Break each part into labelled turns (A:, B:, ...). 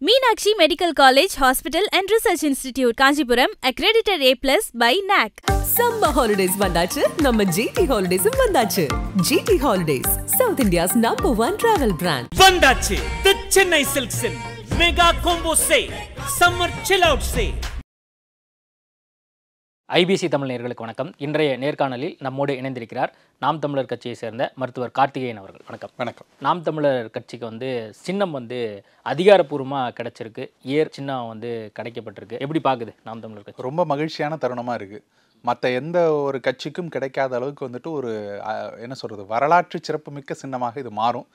A: Meenakshi Medical College, Hospital and Research Institute, Kanchipuram, accredited A+ by NAC.
B: Summer holidays vandachu, நம்ம GT Holidays vandachu. GT Holidays, South India's #1 travel brand.
C: vandachu, the Chennai Silks in Mega Combo Sale, Summer Chill Out Sale.
D: IBC Tamil நேயர்களுக்கு வணக்கம். இன்றைய நேர்காணலில் நம்மோடு இணைந்திருக்கிறார் நாம் தமிழர் கட்சியை சேர்ந்த மருத்துவர் கார்த்திகேயன் அவர்கள். வணக்கம்.
E: வணக்கம்.
D: நாம் தமிழர் கட்சிக்கு சின்னம் அதிகாரப்பூர்வமாக கிடைச்சிருக்கு, ஏர் சின்னம் கிடைக்கப்பட்டிருக்கு. எப்படி பார்க்குது நாம் தமிழர் கட்சி?
E: ரொம்ப மகிழ்ச்சியான தருணமாக இருக்குது. மற்ற எந்த ஒரு கட்சிக்கும் கிடைக்காத அளவுக்கு ஒரு என்ன சொல்கிறது, வரலாற்று சிறப்புமிக்க சின்னமாக இது மாறும்.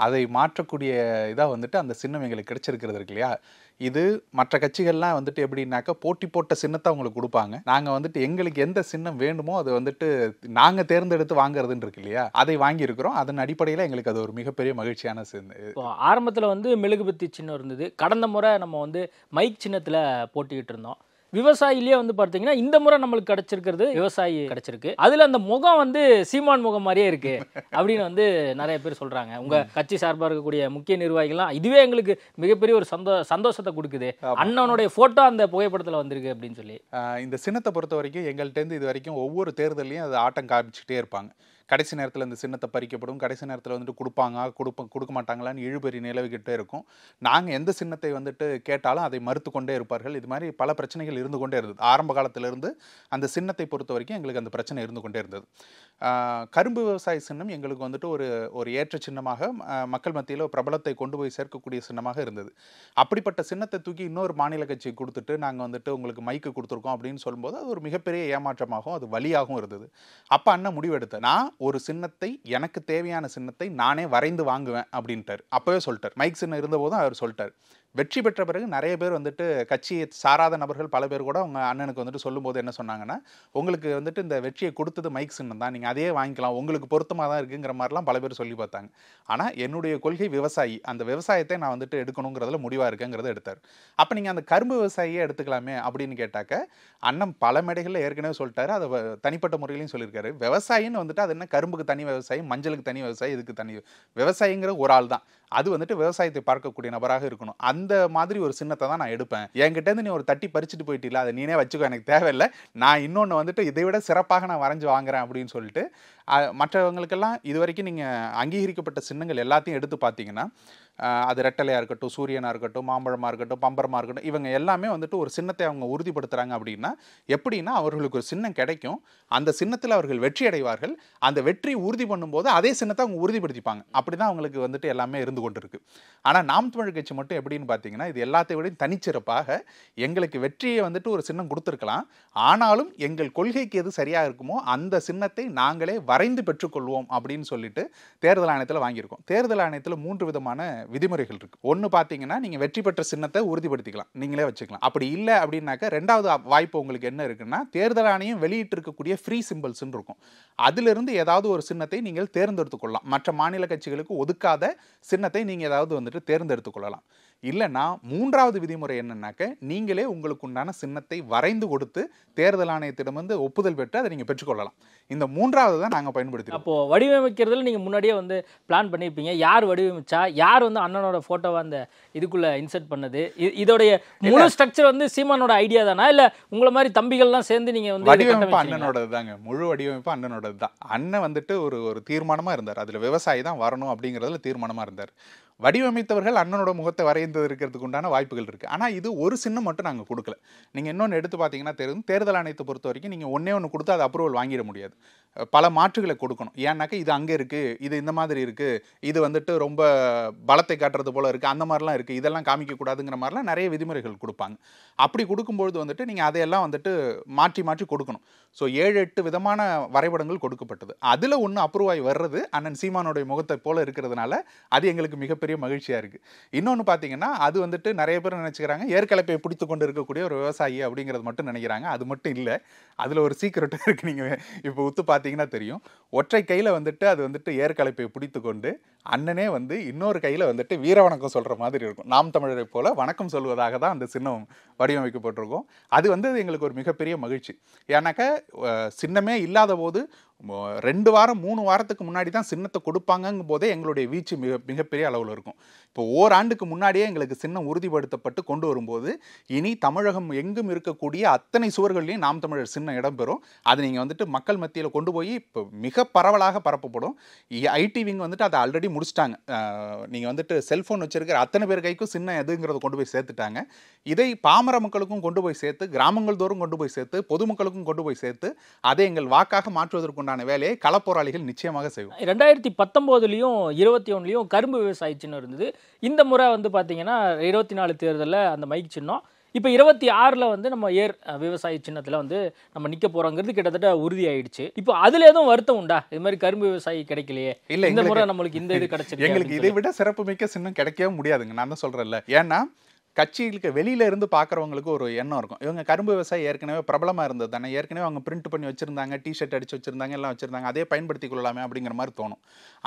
E: அதை மாற்றக்கூடிய இதாக அந்த சின்னம் எங்களுக்கு கிடைச்சிருக்கிறது இருக்கு இல்லையா. இது மற்ற கட்சிகள்லாம் எப்படின்னாக்கா போட்டி போட்ட சின்னத்தை அவங்களுக்கு கொடுப்பாங்க. நாங்கள் எங்களுக்கு எந்த சின்னம் வேண்டுமோ அது நாங்கள் தேர்ந்தெடுத்து வாங்குறதுன்னு இருக்கு இல்லையா, அதை வாங்கியிருக்கிறோம். அதன் அடிப்படையில் எங்களுக்கு அது ஒரு மிகப்பெரிய மகிழ்ச்சியான
D: ஆரம்பத்தில் மெழுகுபத்தி சின்னம் இருந்தது. கடந்த முறை நம்ம மைக் சின்னத்தில் போட்டிக்கிட்டு இருந்தோம். விவசாயிலேயே பார்த்தீங்கன்னா இந்த முறை நம்மளுக்கு கிடைச்சிருக்கிறது விவசாயி கிடைச்சிருக்கு. அதில் அந்த முகம் சீமான் முகம் மாதிரியே இருக்கு அப்படின்னு நிறைய பேர் சொல்றாங்க. உங்க கட்சி சார்பாக இருக்கக்கூடிய முக்கிய நிர்வாகிகள்லாம் இதுவே எங்களுக்கு மிகப்பெரிய ஒரு சந்தோஷத்தை கொடுக்குது, அண்ணனுடைய போட்டோ அந்த புகைப்படத்தில் வந்திருக்கு அப்படின்னு சொல்லி.
E: இந்த சின்னத்தை பொறுத்த வரைக்கும் எங்கள்கிட்ட இது வரைக்கும் ஒவ்வொரு தேர்தலையும் அது ஆட்டம் காமிச்சுக்கிட்டே இருப்பாங்க. கடைசி நேரத்தில் இந்த சின்னத்தை பறிக்கப்படும், கடைசி நேரத்தில் கொடுக்க மாட்டாங்களான்னு இழுபறி நிலவிக்கிட்டே இருக்கும். நாங்கள் எந்த சின்னத்தை கேட்டாலும் அதை மறுத்து கொண்டே இருப்பார்கள். இது மாதிரி பல பிரச்சனைகள் இருந்து கொண்டே இருந்தது. ஆரம்ப காலத்திலிருந்து அந்த சின்னத்தை பொறுத்த வரைக்கும் எங்களுக்கு அந்த பிரச்சனை இருந்து கொண்டே இருந்தது. கரும்பு விவசாய சின்னம் எங்களுக்கு ஒரு ஏற்ற சின்னமாக மக்கள் மத்தியில் பிரபலத்தை கொண்டு போய் சேர்க்கக்கூடிய சின்னமாக இருந்தது. அப்படிப்பட்ட சின்னத்தை தூக்கி இன்னொரு மாநில கட்சியை கொடுத்துட்டு நாங்கள் உங்களுக்கு மைக்கு கொடுத்துருக்கோம் அப்படின்னு சொல்லும்போது அது ஒரு மிகப்பெரிய ஏமாற்றமாகவும் அது வலியாகவும் இருந்தது. அப்போ அண்ணன் முடிவெடுத்தேன், நான் ஒரு சின்னத்தை, எனக்கு தேவையான சின்னத்தை நானே வரைந்து வாங்குவேன் அப்படின்ட்டார். அப்போவே சொல்லிட்டார். மைக் சின்னம் இருந்தபோதும் அவர் சொல்லிட்டார். வெற்றி பெற்ற பிறகு நிறைய பேர் கட்சியை சாராத நபர்கள் பல பேர் கூட அவங்க அண்ணனுக்கு சொல்லும்போது என்ன சொன்னாங்கன்னா, உங்களுக்கு இந்த வெற்றியை கொடுத்தது மைக் சின்னம் தான், நீங்கள் அதையே வாங்கிக்கலாம், உங்களுக்கு பொருத்தமாக தான் இருக்குங்கிற மாதிரிலாம் பல பேர் சொல்லி பார்த்தாங்க. ஆனால் என்னுடைய கொள்கை விவசாயி, அந்த விவசாயத்தை நான் எடுக்கணுங்கிறதுல முடிவாக இருக்கேங்கிறத எடுத்தார். அப்போ நீங்கள் அந்த கரும்பு விவசாயியே எடுத்துக்கலாமே அப்படின்னு கேட்டாக்க, அண்ணன் பல மேடைகளில் ஏற்கனவே சொல்லிட்டாரு, அதை தனிப்பட்ட முறையிலையும் சொல்லியிருக்காரு. விவசாயின்னு அது என்ன, கரும்புக்கு தனி விவசாயி, மஞ்சளுக்கு தனி விவசாயி, இதுக்கு தனி விவசாயிங்கிற ஒரு ஆள் தான். அது விவசாயத்தை பார்க்கக்கூடிய நபராக இருக்கணும். அந்த மாதிரி ஒரு சின்னத்தை தான் நான் எடுப்பேன். என்கிட்ட நீ ஒரு தட்டி பறிச்சுட்டு போயிட்டீல, அதை நீனே வச்சுக்கோ, எனக்கு தேவையில்லை, நான் இன்னொன்று இதை விட சிறப்பாக நான் வரைஞ்சி வாங்குறேன் அப்படின்னு சொல்லிட்டு மற்றவங்களுக்கெல்லாம் இது வரைக்கும் நீங்கள் அங்கீகரிக்கப்பட்ட சின்னங்கள் எல்லாத்தையும் எடுத்து பார்த்தீங்கன்னா, அது ரெட்டலையாக இருக்கட்டும், சூரியனாக இருக்கட்டும், மாம்பழமாக இருக்கட்டும், பம்பரமாக இருக்கட்டும், இவங்க எல்லாமே ஒரு சின்னத்தை அவங்க உறுதிப்படுத்துகிறாங்க. அப்படின்னா எப்படின்னா, அவர்களுக்கு ஒரு சின்னம் கிடைக்கும், அந்த சின்னத்தில் அவர்கள் வெற்றி அடைவார்கள், அந்த வெற்றி உறுதி பண்ணும்போது அதே சின்னத்தை அவங்க உறுதிப்படுத்திப்பாங்க. அப்படி தான் அவங்களுக்கு எல்லாமே இருந்து கொண்டு இருக்கு. ஆனால் நாம் தமிழர் கட்சி மட்டும் எப்படின்னு பார்த்தீங்கன்னா, இது எல்லாத்தை விட தனிச்சிறப்பாக எங்களுக்கு வெற்றியை ஒரு சின்னம் கொடுத்துருக்கலாம், ஆனாலும் எங்கள் கொள்கைக்கு எது சரியாக இருக்குமோ அந்த சின்னத்தை நாங்களே வரைந்து பெற்றுக்கொள்வோம் அப்படின்னு சொல்லிட்டு தேர்தல் ஆணையத்தில் வாங்கியிருக்கோம். தேர்தல் ஆணையத்தில் 3 விதமான விதிமுறைகள் இருக்கு. ஒன்று பார்த்தீங்கன்னா, நீங்கள் வெற்றி பெற்ற சின்னத்தை உறுதிப்படுத்திக்கலாம், நீங்களே வச்சுக்கலாம். அப்படி இல்லை அப்படின்னாக்க ரெண்டாவது வாய்ப்பு உங்களுக்கு என்ன இருக்குன்னா, தேர்தல் ஆணையம் வெளியிட்டு இருக்கக்கூடிய ஃப்ரீ சிம்பிள்ஸ்ன்னு இருக்கும், அதிலிருந்து ஏதாவது ஒரு சின்னத்தை நீங்கள் தேர்ந்தெடுத்துக் கொள்ளலாம். மற்ற மாநில கட்சிகளுக்கு ஒதுக்காத சின்னத்தை நீங்கள் ஏதாவது தேர்ந்தெடுத்துக் கொள்ளலாம். இல்லைன்னா மூன்றாவது விதிமுறை என்னன்னாக்க, நீங்களே உங்களுக்கு உண்டான சின்னத்தை வரைந்து கொடுத்து தேர்தல் ஆணையத்திடம் ஒப்புதல் பெற்று அதை நீங்கள் பெற்றுக்கொள்ளலாம். இந்த மூன்றாவது தான் நாங்கள் பயன்படுத்தி.
D: அப்போ வடிவமைக்கிறதுல நீங்கள் முன்னாடியே பிளான் பண்ணியிருப்பீங்க. யார் வடிவமைச்சா, யார் அண்ணனோட போட்டோவை அந்த இதுக்குள்ள இன்சர்ட் பண்ணது, இதோடைய முழு ஸ்ட்ரக்சர் சீமானோட ஐடியா தானா, இல்லை உங்களை மாதிரி தம்பிகள்லாம் சேர்ந்து நீங்கள்
E: வடிவமைப்பு அண்ணனோடது தாங்க. முழு வடிவமைப்பு அண்ணனோடது தான். அண்ணன் ஒரு தீர்மானமாக இருந்தார், அதில் விவசாயி தான் வரணும் அப்படிங்கிறதுல தீர்மானமாக இருந்தார். வடிவமைத்தவர்கள் அண்ணனோட முகத்தை வரைந்து இருக்கிறதுக்கு உண்டான வாய்ப்புகள் இருக்குது. ஆனால் இது ஒரு சின்னம் மட்டும் நாங்கள் கொடுக்கல. நீங்கள் இன்னொன்று எடுத்து பார்த்தீங்கன்னா தெரியும், தேர்தல் ஆணையத்தை பொறுத்த வரைக்கும் நீங்கள் ஒன்று கொடுத்து அதை அப்ரூவல் வாங்கிட முடியாது, பல மாற்றுகளை கொடுக்கணும். ஏன்னாக்கா இது அங்கே இருக்குது, இது இந்த மாதிரி இருக்குது, இது ரொம்ப பலத்தை காட்டுறது போல் இருக்குது, அந்த மாதிரிலாம் இருக்குது, இதெல்லாம் காமிக்கக்கூடாதுங்கிற மாதிரிலாம் நிறைய விதிமுறைகள் கொடுப்பாங்க. அப்படி கொடுக்கும்பொழுது நீங்கள் அதையெல்லாம் மாற்றி மாற்றி கொடுக்கணும். ஸோ 7-8 விதமான வரைபடங்கள் கொடுக்கப்பட்டது. அதில் ஒன்று அப்ரூவ் ஆகி வர்றது அண்ணன் சீமானோடைய முகத்தை போல் இருக்கிறதுனால அது எங்களுக்கு மிகப்பெரிய மகிழ்ச்சியாக இருக்குது. இன்னொன்று பார்த்தீங்கன்னா, அது நிறைய பேர் நினச்சிக்கிறாங்க ஏற்கலப்பை பிடித்து கொண்டு இருக்கக்கூடிய ஒரு விவசாயி அப்படிங்கிறது மட்டும் நினைக்கிறாங்க. அது மட்டும் இல்லை, அதில் ஒரு சீக்கிரட்டும் இருக்குது. நீங்கள் இப்போ ஒத்து பார்த்தீங்கன்னா தெரியும், ஒற்றை கையில் அது ஏற்கலப்பை பிடித்து கொண்டு அண்ணனே இன்னொரு கையில் வீர வணக்கம் சொல்கிற மாதிரி இருக்கும். நாம் தமிழரை போல வணக்கம் சொல்வதாக தான் அந்த சின்னம் வடிவமைக்கப்பட்டிருக்கும். அது எங்களுக்கு ஒரு மிகப்பெரிய மகிழ்ச்சி. ஏன்னாக்கா சின்னமே இல்லாத போது 2 வாரம் 3 வாரத்துக்கு முன்னாடி தான் சின்னத்தை கொடுப்பாங்கங்கும் போதே எங்களுடைய வீச்சு மிகப்பெரிய அளவில் இருக்கும். இப்போ ஓராண்டுக்கு முன்னாடியே எங்களுக்கு சின்னம் உறுதிப்படுத்தப்பட்டு கொண்டு வரும்போது இனி தமிழகம் எங்கும் இருக்கக்கூடிய அத்தனை சுவர்கள்லையும் நாம் தமிழர் சின்னம் இடம்பெறும். அது நீங்கள் வந்துட்டு மக்கள் மத்தியில் கொண்டு போய் இப்போ மிக பரவலாக பரப்பப்படும். ஐடி விங் வந்துட்டு அதை ஆல்ரெடி முடிச்சிட்டாங்க. நீங்கள் வந்துட்டு செல்ஃபோன் வச்சிருக்கிற அத்தனை பேர் கைக்கும் சின்னம் எதுங்கிறத கொண்டு போய் சேர்த்துட்டாங்க. இதை பாமர மக்களுக்கும் கொண்டு போய் சேர்த்து, கிராமங்கள் தோறும் கொண்டு போய் சேர்த்து, பொதுமக்களுக்கும் கொண்டு போய் சேர்த்து அதை எங்கள் வாக்காக மாற்றுவதற்குண்டான வேலையை களப்போராளிகள் நிச்சயமாக செய்வோம்.
D: 2019லையும் 21லையும் கரும்பு விவசாய சின்னம் இருந்தது. இந்த முறை வந்து பார்த்தீங்கன்னா 24 தேர்தலில் அந்த மைக் சின்னம், இப்போ 26ல் வந்து நம்ம விவசாய சின்னத்தில் வந்து நம்ம நிற்க போகிறோங்கிறது கிட்டத்தட்ட உறுதியாயிடுச்சு. இப்போ அதில் எதுவும் வருத்தம் உண்டா? இது மாதிரி கரும்பு விவசாயி கிடைக்கலையே,
E: இல்லை
D: இந்த முறை நம்மளுக்கு இந்த இது கிடைச்சிருக்கு,
E: எங்களுக்கு இதை விட சிறப்பு மிக்க சின்னம் கிடைக்கவே முடியாதுங்க. நான் தான் சொல்கிறேன்ல, ஏன்னா கட்சிகளுக்கு வெளியில இருந்து பார்க்குறவங்களுக்கு ஒரு எண்ணம் இருக்கும், இவங்க கரும்பு விவசாயி ஏற்கனவே பிரபலமாக இருந்தது தானே, ஏற்கனவே அவங்க பிரிண்ட் பண்ணி வச்சுருந்தாங்க, டிஷர்ட் அடிச்சு வச்சுருந்தாங்க, எல்லாம் வச்சுருந்தாங்க, அதே பயன்படுத்தி கொள்ளலாமே அப்படிங்கிற மாதிரி தோணும்.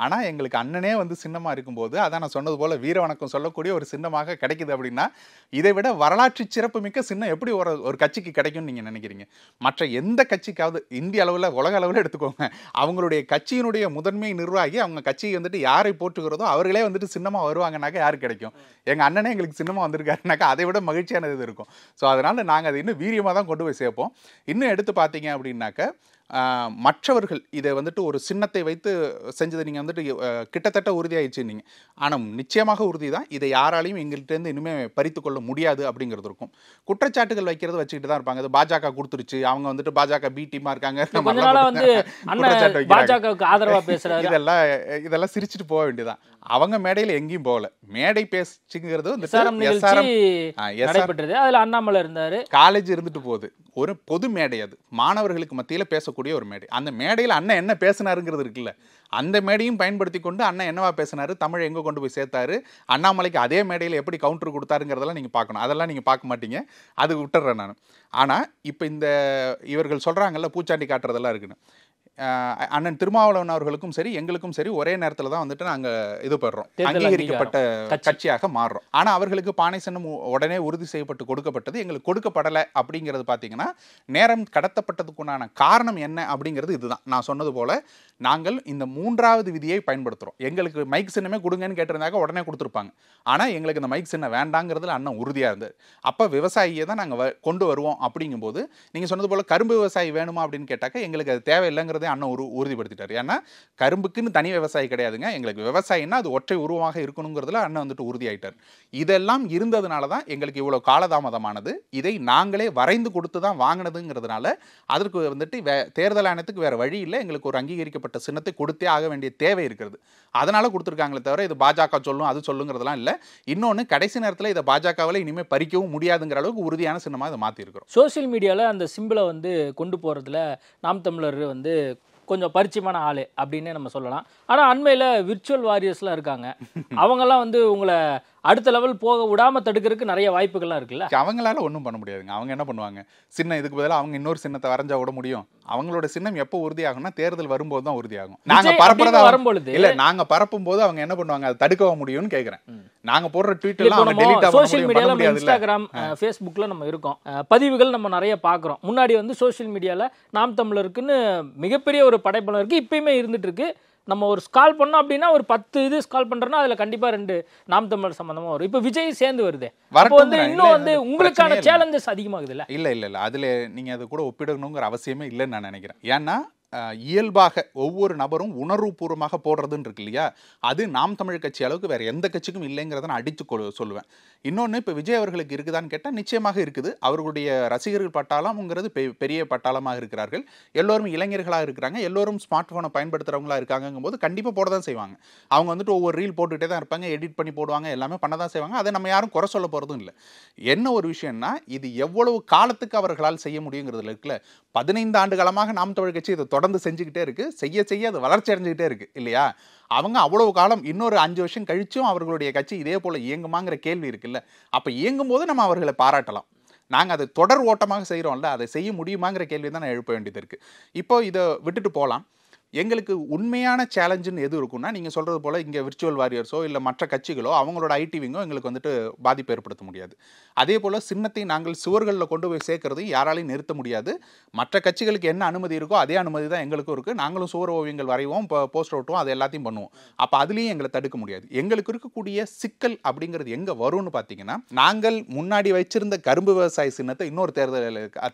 E: ஆனால் எங்களுக்கு அண்ணனே வந்து சின்னமாக இருக்கும்போது, அதான் நான் சொன்னது போல் வீர வணக்கம் சொல்லக்கூடிய ஒரு சின்னமாக கிடைக்குது அப்படின்னா, இதை விட வரலாற்று சிறப்பு மிக்க சின்னம் எப்படி ஒரு கட்சிக்கு கிடைக்கும்னு நீங்கள் நினைக்கிறீங்க? மற்ற எந்த கட்சிக்காவது இந்திய அளவில் உலக அளவில் எடுத்துக்கோங்க, அவங்களுடைய கட்சியினுடைய முதன்மை நிர்வாகி அவங்க கட்சியை வந்துட்டு யாரை போற்றுகிறதோ அவர்களே வந்துட்டு சின்னமாக வருவாங்கனாக்கா யாருக்கு கிடைக்கும்? எங்கள் அண்ணனே எங்களுக்கு சின்னமாக வந்திருக்காரு, அதை விட மகிழ்ச்சியானது இது இருக்கும். ஸோ அதனால நாங்கள் அதை இன்னும் வீரியமாக தான் கொண்டு போய் சேர்ப்போம். இன்னும் எடுத்து பார்த்தீங்க அப்படின்னாக்க மற்றவர்கள் இதை வந்துட்டு ஒரு சின்னத்தை வைத்து செஞ்சதை நீங்கள் வந்துட்டு கிட்டத்தட்ட உறுதியாயிடுச்சு நீங்கள், ஆனால் நிச்சயமாக உறுதி தான், இதை யாராலையும் எங்கள்கிட்டருந்து இனிமேல் பறித்து கொள்ள முடியாது அப்படிங்கிறது இருக்கும். குற்றச்சாட்டுகள் வைக்கிறது வச்சுக்கிட்டு தான் இருப்பாங்க. அது பாஜக கொடுத்துருச்சு, அவங்க வந்துட்டு பாஜக பி டீமாக இருக்காங்க, இதெல்லாம் சிரிச்சுட்டு போக வேண்டியதான். அவங்க மேடையில் எங்கேயும் போகல. மேடை பேச்சுங்கிறது
D: அண்ணாமலை இருந்தாரு,
E: காலேஜ் இருந்துட்டு போகுது, ஒரு பொது மேடை, அது மாணவர்களுக்கு மத்தியில் பேசக்கூடிய ஒரு மேடை. அந்த மேடையில் அண்ணன் என்ன பேசினாருங்கிறது இருக்குல்ல, அந்த மேடையும் பயன்படுத்தி கொண்டு அண்ணன் என்னவா பேசினாரு, தமிழ் எங்கே கொண்டு போய் சேர்த்தாரு, அண்ணாமலைக்கு அதே மேடையில் எப்படி கவுண்டர் கொடுத்தாருங்கிறதெல்லாம் நீங்கள் பார்க்கணும். அதெல்லாம் நீங்கள் பார்க்க மாட்டீங்க, அது விட்டுறேன் நான். ஆனால் இப்போ இந்த இவர்கள் சொல்கிறாங்கல்ல பூச்சாண்டி காட்டுறதெல்லாம் இருக்குன்னு, அண்ணன் திருமாவளவன் அவர்களுக்கும் சரி எங்களுக்கும் சரி ஒரே நேரத்தில் தான் வந்துட்டு நாங்கள் இது பெறுறோம், அங்கீகரிக்கப்பட்ட கட்சியாக மாறுறோம். ஆனால் அவர்களுக்கு பானை சின்னம் உடனே உறுதி செய்யப்பட்டு கொடுக்கப்பட்டது, எங்களுக்கு கொடுக்கப்படலை. அப்படிங்கிறது பார்த்தீங்கன்னா நேரம் கடத்தப்பட்டதுக்குண்டான காரணம் என்ன அப்படிங்கிறது இதுதான். நான் சொன்னது போல நாங்கள் இந்த 3வது விதியை பயன்படுத்துகிறோம். எங்களுக்கு மைக் சின்னமே கொடுங்கன்னு கேட்டிருந்தாக்க உடனே கொடுத்துருப்பாங்க. ஆனால் எங்களுக்கு இந்த மைக் சின்னம் வேண்டாங்கிறதுல அண்ணன் உறுதியாக இருந்தது. அப்போ விவசாயியை தான் நாங்கள் கொண்டு வருவோம். அப்படிங்கும்போது நீங்கள் சொன்னது போல் கரும்பு விவசாயி வேணுமா அப்படின்னு கேட்டாக்க எங்களுக்கு அது தேவையில்லைங்கிறதே அண்ணன் உறுதிப்படுத்திட்டார். ஏன்னா கரும்புக்குன்னு தனி விவசாயி கிடையாதுங்க, எங்களுக்கு விவசாயின்னா அது ஒற்றை உருவமாக இருக்கணுங்கிறதுல அண்ணன் வந்துட்டு உறுதியாயிட்டார். இதெல்லாம் இருந்ததுனால தான் எங்களுக்கு இவ்வளோ காலதாமதமானது. இதை நாங்களே வரைந்து கொடுத்து தான் வாங்கினதுங்கிறதுனால அதற்கு வந்துட்டு தேர்தல் ஆணையத்துக்கு வேறு வழி இல்லை, எங்களுக்கு ஒரு அங்கீகரிக்கப்பட்ட சின்னத்தை கொடுத்தே ஆக வேண்டிய தேவை இருக்கிறது. அதனால கொடுத்துருக்காங்களே தவிர இது பாஜக சொல்லும் அது சொல்லுங்கிறதுலாம் இல்லை. இன்னொன்று கடைசி நேரத்தில் இதை பாஜகவில் இனிமேல் பறிக்கவும் முடியாதுங்கிற அளவுக்கு உறுதியான சின்னமாக இதை மாற்றிருக்கிறோம்.
D: சோசியல் மீடியாவில் அந்த சிம்பிளை வந்து கொண்டு போகிறதுல நாம் தமிழர் வந்து கொஞ்சம் பரிச்சயமான ஆள் அப்படின்னே நம்ம சொல்லலாம். ஆனால் அண்மையில் விர்ச்சுவல் வாரியர்ஸ்லாம் இருக்காங்க, அவங்கெல்லாம் வந்து உங்களை அடுத்த லெவல் போக விடாமல் தடுக்கிறதுக்கு நிறைய வாய்ப்புகள்லாம் இருக்குல்ல.
E: அவங்களால ஒன்றும் பண்ண முடியாதுங்க. அவங்க என்ன பண்ணுவாங்க, சின்னம் இதுக்கு பதிலாக அவங்க இன்னொரு சின்னத்தை வரைஞ்சா விட முடியும். அவங்களோட சின்னம் எப்போ உறுதியாகும்னா தேர்தல் வரும்போது தான் உறுதியாகும். நாங்கள் பரப்புறதா வரும்பொழுது இல்லை, நாங்கள் பரப்பும் போது அவங்க என்ன பண்ணுவாங்க, அதை தடுக்க முடியும்னு கேட்குறேன். நாங்கள் போடுற ட்வீட் எல்லாம்
D: சோஷியல் மீடியாவில் இன்ஸ்டாகிராம் ஃபேஸ்புக்கில் நம்ம இருக்கோம், பதிவுகள் நம்ம நிறைய பார்க்குறோம். முன்னாடி வந்து சோஷியல் மீடியாவில் நாம் தமிழருக்குன்னு மிகப்பெரிய ஒரு படைப்பலம் இருக்குது, இப்பயுமே இருந்துட்டு இருக்கு. நம்ம ஒரு ஸ்கால் பண்ணோம் அப்படின்னா ஒரு 10 இது ஸ்கால் பண்றோம்னா அதுல கண்டிப்பா 2 நாம் தமிழர் சம்பந்தமா வரும். இப்போ விஜய் சேர்ந்து வருது, அப்போ வந்து இன்னும் வந்து உங்களுக்கான சேலஞ்சஸ் அதிகமாகுது இல்ல?
E: இல்ல அதுல நீங்க அது கூட ஒப்பிடணுங்கிற அவசியமே இல்லைன்னு நான் நினைக்கிறேன். ஏன்னா இயல்பாக ஒவ்வொரு நபரும் உணர்வுபூர்வமாக போடுறதுன்னு இருக்கு இல்லையா, அது நாம் தமிழ் கட்சி அளவுக்கு வேற எந்த கட்சிக்கும் இல்லைங்கிறத நான் அடித்து சொல்லுவேன். இன்னொன்று இப்போ விஜய் அவர்களுக்கு இருக்குதான்னு கேட்டால் நிச்சயமாக இருக்குது. அவர்களுடைய ரசிகர்கள் பட்டாளம்ங்கிறது பெரிய பட்டாளமாக இருக்கிறார்கள். எல்லோரும் இளைஞர்களாக இருக்கிறாங்க, எல்லோரும் ஸ்மார்ட் ஃபோனை பயன்படுத்துகிறவங்களா இருக்காங்கும் போது கண்டிப்பாக போட தான் செய்வாங்க. அவங்க வந்துட்டு ஒவ்வொரு ரீல் போட்டுகிட்டே தான் இருப்பாங்க, எடிட் பண்ணி போடுவாங்க, எல்லாமே பண்ண தான் செய்வாங்க. அதை நம்ம யாரும் குறை சொல்ல போகிறதும் இல்லை. என்ன ஒரு விஷயம்னா இது எவ்வளவு காலத்துக்கு அவர்களால் செய்ய முடியுங்கிறதுல இருக்குல்ல. 15 ஆண்டு காலமாக நாம் தமிழ் கட்சி இதை தொடர்ந்து செஞ்சுக்கிட்டே இருக்கு, செய்ய செய்ய அது வளர்ச்சி அடைஞ்சுக்கிட்டே இருக்கு இல்லையா. அவங்க அவ்வளவு காலம் இன்னொரு 5 வருஷம் கழிச்சும் அவர்களுடைய கட்சி இதே போல இயங்குமாங்கிற கேள்வி இருக்குல்ல. அப்போ இயங்கும் போது நம்ம அவர்களை பாராட்டலாம். நாங்கள் அதை தொடர் ஓட்டமாக செய்கிறோம்ல, அதை செய்ய முடியுமாங்கிற கேள்வி தான் நான் எழுப்ப வேண்டியது இருக்குது. இப்போ இதை விட்டுட்டு போகலாம். எங்களுக்கு உண்மையான சேலஞ்சுன்னு எது இருக்குன்னா, நீங்கள் சொல்கிறது போல் இங்கே விர்ச்சுவல் வாரியர்ஸோ இல்லை மற்ற கட்சிகளோ அவங்களோட ஐடி விங்கோ எங்களுக்கு வந்துட்டு பாதிப்பு ஏற்படுத்த முடியாது. அதே போல் சின்னத்தை நாங்கள் சுவர்களில் கொண்டு போய் சேர்க்கறதையும் யாராலையும் நிறுத்த முடியாது. மற்ற கட்சிகளுக்கு என்ன அனுமதி இருக்கோ அதே அனுமதி தான் எங்களுக்கும் இருக்குது. நாங்களும் சுவர் ஓவியங்கள் வரைவோம், போஸ்டர் ஓட்டுவோம், அது எல்லாத்தையும் பண்ணுவோம். அப்போ அதுலேயும் எங்களை தடுக்க முடியாது. எங்களுக்கு இருக்கக்கூடிய சிக்கல் அப்படிங்கிறது எங்கே வரும்னு பார்த்தீங்கன்னா, நாங்கள் முன்னாடி வச்சிருந்த கரும்பு விவசாய சின்னத்தை இன்னொரு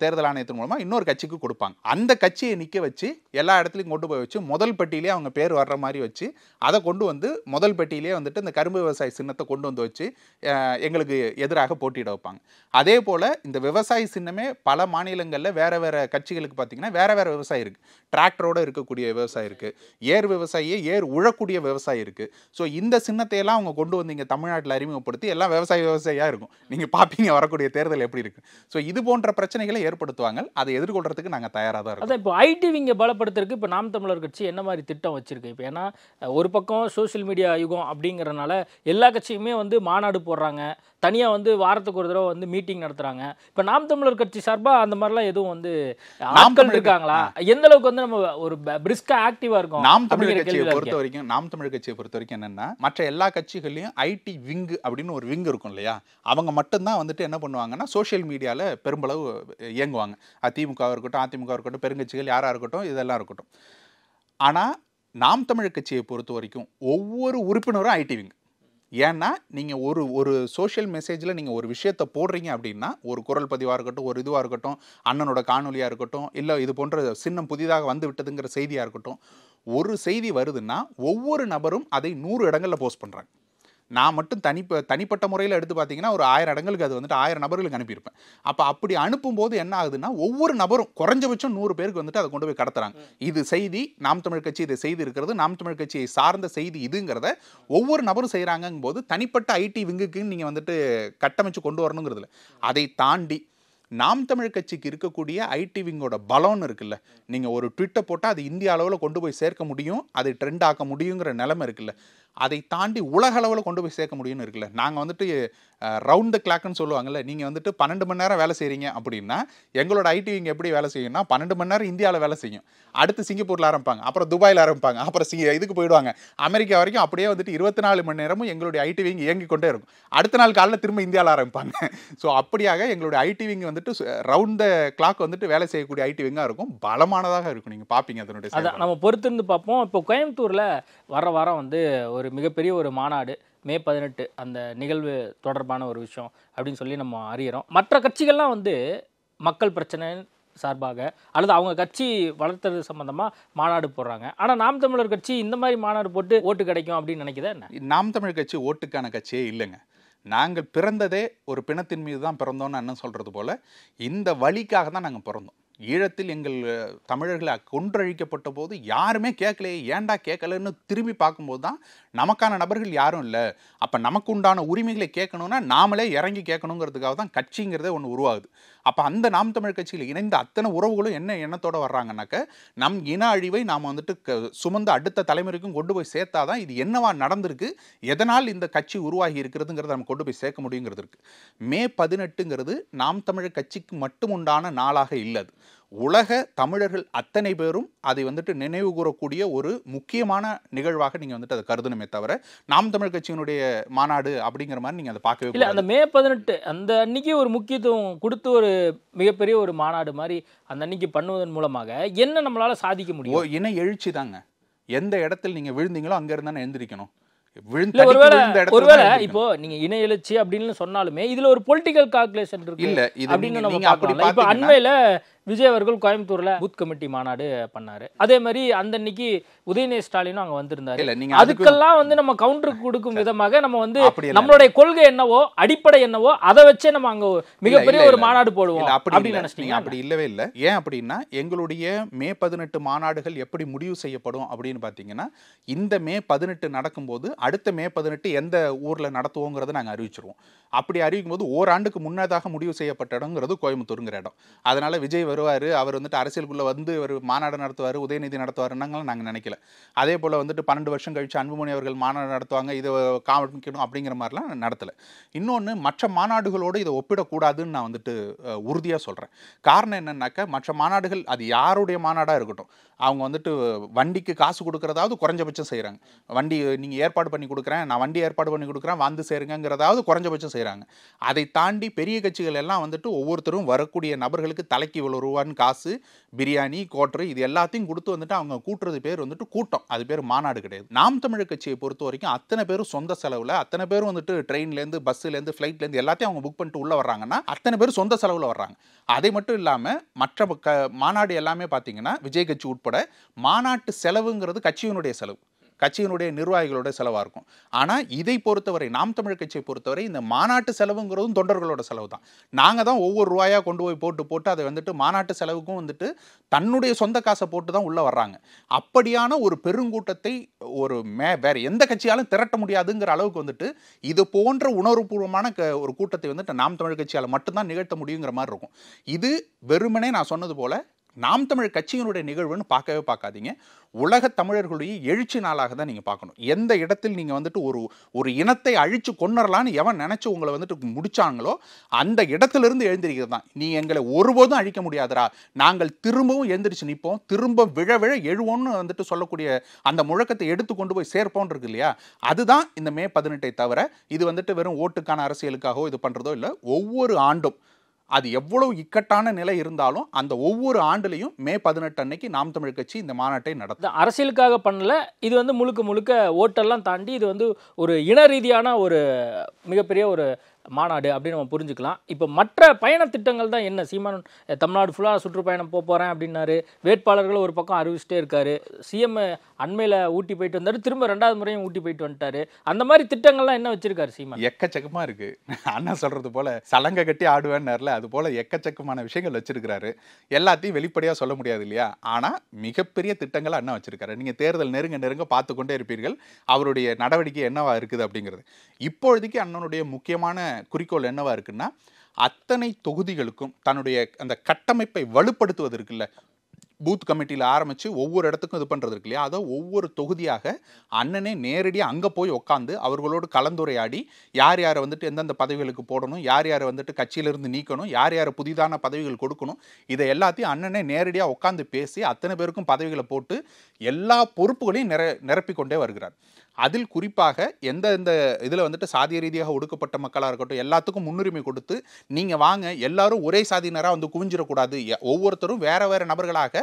E: தேர்தல் ஆணையத்தின் மூலமாக இன்னொரு கட்சிக்கு கொடுப்பாங்க. அந்த கட்சியை நிற்க வச்சு எல்லா இடத்துலையும் கொண்டு போய் வச்சு முதல் பெட்டியிலே அவங்க பேர் வர்ற மாதிரி வச்சு அதை கொண்டு வந்து முதல் பெட்டியிலே வந்துட்டு இந்த கரும்பு விவசாய சின்னத்தை கொண்டு வந்து வச்சு எங்களுக்கு எதிராக போட்டியிட வைப்பாங்க. அதே போல் இந்த விவசாய சின்னமே பல மாநிலங்களில் வேற வேற கட்சிகளுக்கு பார்த்தீங்கன்னா வேற வேற விவசாயம் இருக்குது. டிராக்டரோட இருக்கக்கூடிய விவசாயம் இருக்குது, ஏர் விவசாயியே ஏர் உழக்கூடிய விவசாயம் இருக்குது. ஸோ இந்த சின்னத்தையெல்லாம் அவங்க கொண்டு வந்து இங்கே தமிழ்நாட்டில் அறிமுகப்படுத்தி எல்லாம் விவசாயியாக இருக்கும். நீங்கள் பார்ப்பீங்க வரக்கூடிய தேர்தல் எப்படி இருக்குது. ஸோ இது போன்ற பிரச்சனைகளை ஏற்படுத்துவாங்க. அதை எதிர்கொள்றதுக்கு நாங்கள் தயாராக தான் இருக்கோம்.
D: இப்போ ஐடி விங்க பலப்படுத்துறதுக்கு இப்போ நாம் தமிழர் கட்சி என்ன மாதிரி திட்டம் வச்சிருக்கு? இப்போ ஏன்னா ஒரு பக்கம் சோசியல் மீடியா யுகம் அப்படிங்கிறனால எல்லா கட்சியுமே வந்து மாநாடு போடுறாங்க, தனியாக வந்து வாரத்துக்கு ஒரு தடவை வந்து மீட்டிங் நடத்துறாங்க. இப்போ நாம் தமிழர் கட்சி சார்பாக அந்த மாதிரிலாம் எதுவும் வந்து ஆட்கள் இருக்காங்களா? எந்த அளவுக்கு வந்து நம்ம ஒரு பிரிஸ்கா ஆக்டிவா இருக்கும்?
E: நாம் தமிழர் கட்சியை பொறுத்த வரைக்கும் என்னன்னா, மற்ற எல்லா கட்சிகளையும் ஐடி விங் அப்படின்னு ஒரு விங் இருக்கும் இல்லையா, அவங்க மட்டும்தான் வந்துட்டு என்ன பண்ணுவாங்கன்னா சோசியல் மீடியாவில் பெரும்பளவு இயங்குவாங்க. திமுக இருக்கட்டும், அதிமுக இருக்கட்டும், பெருங்கட்சிகள் யாராக இருக்கட்டும், இதெல்லாம் இருக்கட்டும். ஆனால் நாம் தமிழர் கட்சியை பொறுத்த வரைக்கும் ஒவ்வொரு உறுப்பினரும் ஐடி விங். ஏன்னா நீங்கள் ஒரு சோஷியல் மெசேஜில் நீங்கள் ஒரு விஷயத்தை போடுறீங்க அப்படின்னா, ஒரு குரல் பதிவாக இருக்கட்டும், ஒரு இதுவாக இருக்கட்டும், அண்ணனோட காணொலியாக இருக்கட்டும், இல்லை இது போன்ற சின்னம் புதிதாக வந்து விட்டதுங்கிற செய்தியாக இருக்கட்டும், ஒரு செய்தி வருதுன்னா ஒவ்வொரு நபரும் அதை 100 இடங்களில் போஸ்ட் பண்ணுறாங்க. நான் மட்டும் தனிப்பட்ட முறையில் எடுத்து பார்த்தீங்கன்னா ஒரு 1000 இடங்களுக்கு அது வந்துட்டு 1000 நபர்களுக்கு அனுப்பியிருப்பேன். அப்போ அப்படி அனுப்பும்போது என்ன ஆகுதுன்னா, ஒவ்வொரு நபரும் குறைஞ்சபட்சம் 100 பேருக்கு வந்துட்டு அதை கொண்டு போய் கடத்துறாங்க. இது செய்தி, நாம் தமிழ் கட்சி இதை செய்தி இருக்கிறது, நாம் தமிழ் கட்சியை சார்ந்த செய்தி இதுங்கிறத ஒவ்வொரு நபரும் செய்கிறாங்கும் போது தனிப்பட்ட ஐடி விங்குக்கு நீங்கள் வந்துட்டு கட்டமைச்சு கொண்டு வரணுங்கிறதுல அதை தாண்டி நாம் தமிழ் கட்சிக்கு இருக்கக்கூடிய ஐடி விங்கோட பலம்னு இருக்குல்ல, நீங்கள் ஒரு ட்விட்டை போட்டால் அது இந்திய அளவில் கொண்டு போய் சேர்க்க முடியும், அதை ட்ரெண்ட் ஆக்க முடியுங்கிற நிலைமை இருக்குல்ல, அதை தாண்டி உலக அளவில் கொண்டு போய் சேர்க்க முடியும்னு இருக்குல்ல. நாங்கள் வந்துட்டு ரவுண்ட் த கிளாக்னு சொல்லுவாங்கல்ல, நீங்கள் வந்துட்டு 12 மணி நேரம் வேலை செய்கிறீங்க அப்படின்னா எங்களோட ஐடி விங் எப்படி வேலை செய்யும்னா 12 மணி நேரம் இந்தியாவில் வேலை செய்யும், அடுத்து சிங்கப்பூரில் ஆரம்பிப்பாங்க, அப்புறம் துபாயில் ஆரம்பிப்பாங்க, அப்புறம் இதுக்கு போயிடுவாங்க அமெரிக்கா வரைக்கும். அப்படியே வந்துட்டு 24 மணி நேரமும் எங்களுடைய ஐடி விங் இயங்கி கொண்டே இருக்கும். அடுத்த நாள் காலையில் திரும்ப இந்தியாவில் ஆரம்பிப்பாங்க. ஸோ அப்படியாக எங்களுடைய ஐடி விங் வந்துட்டு ரவுண்ட் த கிளாக் வந்துட்டு வேலை செய்யக்கூடிய ஐடி விங்காக இருக்கும், பலமானதாக இருக்கும். நீங்கள் பார்ப்பீங்க அதனுடைய.
D: நம்ம பொறுத்திருந்து பார்ப்போம். இப்போ கோயம்புத்தூரில் வர வாரம் வந்து ஒரு மிகப்பெரிய ஒரு மாநாடு, மே 18 அந்த நிகழ்வு தொடர்பான ஒரு விஷயம் அப்படின்னு சொல்லி நம்ம அறியறோம். மற்ற கட்சிகள்லாம் வந்து மக்கள் பிரச்சனை சார்பாக அல்லது அவங்க கட்சி வளர்த்தது சம்பந்தமா மாநாடு போடுறாங்க. ஆனால் நாம் தமிழர் கட்சி இந்த மாதிரி மாநாடு போட்டு ஓட்டு கிடைக்கும் அப்படின்னு நினைக்குதா என்ன?
E: நாம் தமிழர் கட்சி ஓட்டுக்கான கட்சியே இல்லைங்க. நாங்கள் பிறந்ததே ஒரு பிணத்தின் மீது தான் பிறந்தோம்னு அண்ணன் சொல்கிறது போல் இந்த வழிக்காக தான் நாங்கள் பிறந்தோம். ஈழத்தில் எங்கள் தமிழர்களை கொன்றழிக்கப்பட்ட போது யாருமே கேட்கலையே, ஏன்டா கேட்கலன்னு திரும்பி பார்க்கும்போது தான் நமக்கான நபர்கள் யாரும் இல்லை, அப்போ நமக்கு உண்டான உரிமைகளை கேட்கணும்னா நாமளே இறங்கி கேட்கணுங்கிறதுக்காக தான் கட்சிங்கிறதே ஒன்று உருவாகுது. அப்போ அந்த நாம் தமிழ் கட்சியில் இணைந்த அத்தனை உறவுகளும் என்ன எண்ணத்தோடு வர்றாங்கன்னாக்க, நம் இன அழிவை நாம் வந்துட்டு சுமந்து அடுத்த தலைமுறைக்கும் கொண்டு போய் சேர்த்தாதான் இது என்னவா நடந்திருக்கு, எதனால் இந்த கட்சி உருவாகி இருக்கிறதுங்கிறத நம்ம கொண்டு போய் சேர்க்க முடியுங்கிறது இருக்குது. மே 18ங்கிறது நாம் தமிழர் கட்சிக்கு மட்டும் உண்டான நாளாக இல்லை, உலக தமிழர்கள் அத்தனை பேரும் அதை வந்துட்டு நினைவு கூறக்கூடிய ஒரு முக்கியமான நிகழ்வாக நீங்கள் வந்துட்டு அதை கருதணுமே தவிர நாம் தமிழ் கட்சியினுடைய மாநாடு அப்படிங்கிற மாதிரி நீங்கள் அதை பார்க்கவே இல்லை.
D: அந்த மே 18 அந்த அன்னைக்கு ஒரு முக்கியத்துவம் கொடுத்து ஒரு மிகப்பெரிய ஒரு மாநாடு மாதிரி அந்த அன்னைக்கு பண்ணுவதன் மூலமாக என்ன நம்மளால சாதிக்க முடியும்?
E: இன எழுச்சி தாங்க. எந்த இடத்துல நீங்க விழுந்தீங்களோ அங்க இருந்தானே எழுந்திருக்கணும்.
D: ஒருவேளை இப்போ நீங்க இன எழுச்சி அப்படின்னு சொன்னாலுமே இதுல ஒரு பொலிட்டிக்கல் கால்குலேஷன் இருக்கு
E: இல்ல
D: அப்படின்னு நம்ம பார்க்கலாம். இப்போ அண்மையில விஜய் அவர்கள் கோயம்புத்தூர்ல பூத் கமிட்டி மாநாடு பண்ணாரு. அதே மாதிரி அந்த அன்னைக்கு உதயநிதி ஸ்டாலினும் அங்க வந்திருந்தாரு. அதுக்கெல்லாம் வந்து நம்ம கவுண்டர் கொடுக்கும் விதமாக நம்ம வந்து நம்மளுடைய கொள்கை என்னவோ அடிப்படை என்னவோ அதை வச்சே நம்ம அங்க மிகப்பெரிய ஒரு மாநாடு போடுவோம் அப்படின்னு நினைச்சீங்க.
E: அப்படி இல்லவே இல்லை. ஏன் அப்படின்னா எங்களுடைய மே 18 மாநாடுகள் எப்படி முடிவு செய்யப்படும் அப்படின்னு பாத்தீங்கன்னா, இந்த மே 18 நடக்கும்போது அடுத்த மே 18 எந்த ஊர்ல நடத்துவோங்கிறத நாங்க அறிவிச்சிருவோம். அப்படி அறிவிக்கும் போது ஓராண்டுக்கு முன்னதாக முடிவு செய்யப்பட்ட இடங்கிறது கோயம்புத்தூருங்கிற இடம். அதனால விஜய் வருவார், அவர் வந்துட்டு அரசியலுக்குள்ளே வந்து ஒரு மாநாடு நடத்துவார், உதயநிதி நடத்துவாருன்னாங்களும் நாங்கள் நினைக்கல. அதே போல் வந்துட்டு 12 வருஷம் கழிச்சு அன்புமணி அவர்கள் மாநாடு நடத்துவாங்க, இதை காமிக்கணும் அப்படிங்கிற மாதிரிலாம் நடத்தலை. இன்னொன்று, மற்ற மாநாடுகளோடு இதை ஒப்பிடக்கூடாதுன்னு நான் வந்துட்டு உறுதியாக சொல்கிறேன். காரணம் என்னன்னாக்கா, மற்ற மாநாடுகள் அது யாருடைய மாநாடாக இருக்கட்டும், அவங்க வந்துட்டு வண்டிக்கு காசு கொடுக்குறதாவது குறைஞ்சபட்சம் செய்கிறாங்க. வண்டி நீங்கள் ஏற்பாடு பண்ணி கொடுக்குறேன், நான் வண்டி ஏற்பாடு பண்ணி கொடுக்குறேன், வந்து சேருங்கிறதாவது குறைஞ்சபட்சம் செய்கிறாங்க. அதை தாண்டி பெரிய கட்சிகள் எல்லாம் வந்துட்டு ஒவ்வொருத்தரும் வரக்கூடிய நபர்களுக்கு தலைக்கு இவ்வளோ ரூபான்னு காசு, பிரியாணி, கோட்டரு, இது எல்லாத்தையும் கொடுத்து வந்துட்டு அவங்க கூட்டுறது பேர் வந்துட்டு கூட்டம், அது பேர் மாநாடு கிடையாது. நாம் தமிழர் கட்சியை பொறுத்த வரைக்கும் அத்தனை பேரும் சொந்த செலவில், அத்தனை பேரும் வந்துட்டு ட்ரெயின்லேருந்து, பஸ்ஸுலேருந்து, ஃப்ளைட்லேருந்து எல்லாத்தையும் அவங்க புக் பண்ணிட்டு உள்ளே வர்றாங்கன்னா அத்தனை பேரும் சொந்த செலவில் வர்றாங்க. அதை மட்டும் இல்லாமல் மற்ற மாநாடு எல்லாமே பார்த்தீங்கன்னா விஜய் கட்சி உட்பட மாநாட்டு செலவுங்கிறது கட்சியினுடைய செலவு, கட்சியினுடைய நிர்வாகிகளோட செலவாக இருக்கும். ஆனால் இதை பொறுத்தவரை, நாம் தமிழ் கட்சியை பொறுத்தவரை இந்த மாநாட்டு செலவுங்கிறதும் தொண்டர்களோட செலவு தான். நாங்கள் தான் ஒவ்வொரு ரூபாயாக கொண்டு போய் போட்டு அதை வந்துட்டு மாநாட்டு செலவுக்கும் வந்துட்டு தன்னுடைய சொந்த காசை போட்டு தான் உள்ளே வர்றாங்க. அப்படியான ஒரு பெருங்கூட்டத்தை ஒரு வேற எந்த கட்சியாலும் திரட்ட முடியாதுங்கிற அளவுக்கு வந்துட்டு இது போன்ற உணர்வுபூர்வமான ஒரு கூட்டத்தை வந்துட்டு நாம் தமிழ் கட்சியால் மட்டும்தான் நிகழ்த்த முடியுங்கிற மாதிரி இருக்கும். இது வெறுமனே நான் சொன்னது போல நாம் தமிழ் கட்சியினுடைய நிகழ்வுன்னு பார்க்கவே பார்க்காதீங்க. உலக தமிழர்களுடைய எழுச்சி நாளாக தான் நீங்கள் பார்க்கணும். எந்த இடத்தில் நீங்கள் வந்துட்டு ஒரு இனத்தை அழிச்சு கொன்னரலான்னு எவன் நினச்சி உங்களை வந்துட்டு முடிச்சாங்களோ அந்த இடத்திலிருந்து எழுந்திருக்கிறது தான். நீ எங்களை ஒருபோதும் அழிக்க முடியாதரா, நாங்கள் திரும்பவும் எழுந்திரிச்சு நிற்போம், திரும்ப விழ எழுவோன்னு வந்துட்டு சொல்லக்கூடிய அந்த முழக்கத்தை எடுத்து கொண்டு போய் சேர்ப்போம் இருக்கு இல்லையா, அதுதான் இந்த மே 18 தவிர இது வந்துட்டு வெறும் ஓட்டுக்கான அரசியலுக்காகவோ இது பண்ணுறதோ இல்லை. ஒவ்வொரு ஆண்டும் அது எவ்வளவு இக்கட்டான நிலை இருந்தாலும் அந்த ஒவ்வொரு ஆண்டுலையும் மே 18 அன்னைக்கு நாம் தமிழ் கட்சி இந்த மாநாட்டை நடத்தும்.
D: அரசியலுக்காக பண்ணல, இது வந்து முழுக்க ஓட்டெல்லாம் தாண்டி இது வந்து ஒரு இன ரீதியான ஒரு மிகப்பெரிய ஒரு மாநாடு அப்படின்னு நம்ம புரிஞ்சுக்கலாம். இப்போ மற்ற பயண திட்டங்கள் தான் என்ன? சீமான் தமிழ்நாடு ஃபுல்லாக சுற்றுப்பயணம் போகிறேன் அப்படின்னாரு, வேட்பாளர்கள் ஒரு பக்கம் அறிவிச்சிட்டே இருக்காரு, சிஎம் அண்மையில் ஊட்டி போயிட்டு வந்தாரு, திரும்ப 2வது முறையும் ஊட்டி போயிட்டு வந்துட்டாரு. அந்த மாதிரி திட்டங்கள்லாம் என்ன வச்சிருக்காரு சீமான்?
E: எக்கச்சக்கமாக இருக்கு. அண்ணா சொல்றது போல சலங்கை கட்டி ஆடுவேன்னார்ல, அது போல எக்கச்சக்கமான விஷயங்கள் வச்சிருக்கிறாரு. எல்லாத்தையும் வெளிப்படையாக சொல்ல முடியாது இல்லையா, ஆனால் மிகப்பெரிய திட்டங்களை அண்ணா வச்சிருக்காரு. நீங்கள் தேர்தல் நெருங்க பார்த்து கொண்டே இருப்பீர்கள் அவருடைய நடவடிக்கை என்னவா இருக்குது அப்படிங்கிறது. இப்பொழுதைக்கு அண்ணனுடைய முக்கியமான குறிக்கோள் என்னவா இருக்குன்னா, அத்தனை தொகுதிகளுக்கும் தன்னுடைய அந்த கட்டமைப்பை வலுப்படுத்துவது இருக்குல்ல, பூத் கமிட்டியில் ஆரம்பித்து ஒவ்வொரு இடத்துக்கும் இது பண்ணுறது இருக்கு இல்லையா, அதை ஒவ்வொரு தொகுதியாக அண்ணனே நேரடியாக அங்கே போய் உட்காந்து அவர்களோடு கலந்துரையாடி யார் யாரை வந்துட்டு எந்தெந்த பதவிகளுக்கு போடணும், யார் யாரை வந்துட்டு கட்சியிலிருந்து நீக்கணும், யார் யாரை புதிதான பதவிகள் கொடுக்கணும், இதை எல்லாத்தையும் அண்ணனே நேரடியாக உட்காந்து பேசி அத்தனை பேருக்கும் பதவிகளை போட்டு எல்லா பொறுப்புகளையும் நிரப்பிக்கொண்டே வருகிறார். அதில் குறிப்பாக எந்த இதில் வந்துட்டு சாதிய ரீதியாக ஒடுக்கப்பட்ட மக்களாக இருக்கட்டும் எல்லாத்துக்கும் முன்னுரிமை கொடுத்து நீங்கள் வாங்க, எல்லாரும் ஒரே சாதியினராக வந்து குவிஞ்சிடக்கூடாது, ஒவ்வொருத்தரும் வேற வேற நபர்களாக